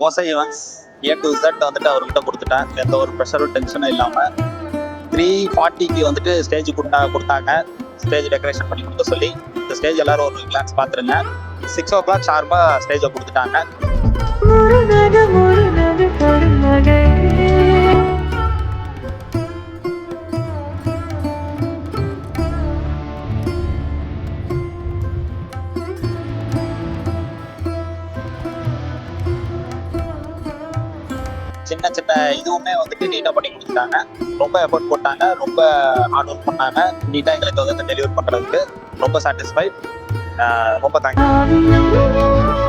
மோச events A to Z வந்துட்டு அவர்கிட்ட கொடுத்துட்டேன். எந்த ஒரு ப்ரெஷரும் டென்ஷனும் இல்லாமல் 3:40க்கு வந்துட்டு ஸ்டேஜ் கொடுத்தாங்க. ஸ்டேஜ் டெக்கரேஷன் பண்ணி கொடுக்க சொல்லி இந்த ஸ்டேஜ் எல்லாரும் ஒரு கிளான்ஸ் பார்த்துருங்க. 6 o'clock ஷார்ப்பாக ஸ்டேஜை கொடுத்துட்டாங்க. சின்ன சின்ன இதுவுமே வந்துட்டு நீட்டாக பண்ணி கொடுத்துட்டாங்க. ரொம்ப எஃபர்ட் போட்டாங்க, ரொம்ப ஹார்ட் ஒர்க் பண்ணாங்க. நீட்டாக எங்களுக்கு வந்து டெலிவரி பண்ணுறதுக்கு ரொம்ப சாட்டிஸ்ஃபைட். ரொம்ப தேங்க்யூ.